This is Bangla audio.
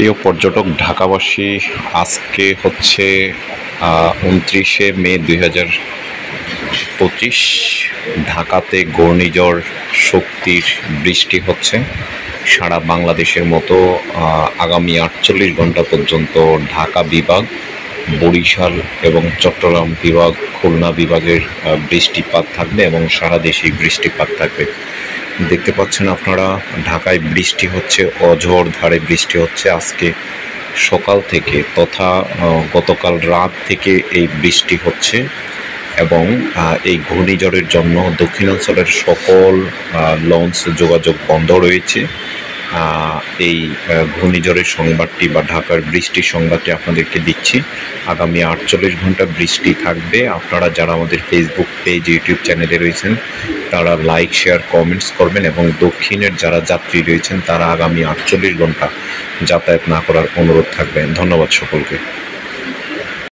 প্রিয় পর্যটক ঢাকাবাসী, আজকে হচ্ছে 29শে মে 2025। ঢাকাতে ঘূর্ণিঝড় শক্তির বৃষ্টি হচ্ছে। সারা বাংলাদেশের মতো আগামী 48 ঘন্টা পর্যন্ত ঢাকা বিভাগ, বরিশাল এবং চট্টগ্রাম বিভাগ, খুলনা বিভাগের বৃষ্টিপাত থাকবে এবং সারা দেশেই বৃষ্টিপাত থাকবে। দেখতে পাচ্ছেন আপনারা, ঢাকায় বৃষ্টি হচ্ছে, অঝোর ধারে বৃষ্টি হচ্ছে। আজকে সকাল থেকে তথা গতকাল রাত থেকে এই বৃষ্টি হচ্ছে এবং এই ঘূর্ণিঝড়ের জন্য দক্ষিণাঞ্চলের সকল লঞ্চ যোগাযোগ বন্ধ রয়েছে। এই ঘূর্ণিঝড়ের সংবাদটি বা ঢাকার বৃষ্টির সংবাদটি আপনাদেরকে দিচ্ছি। আগামী 48 ঘন্টা বৃষ্টি থাকবে। আপনারা যারা আমাদের ফেসবুক পেজ, ইউটিউব চ্যানেলে রয়েছেন তারা লাইক, শেয়ার, কমেন্টস করবেন এবং দক্ষিণের যারা যাত্রী রয়েছেন তারা আগামী 48 ঘন্টা যাতায়াত না করার অনুরোধ থাকবে। ধন্যবাদ সকলকে।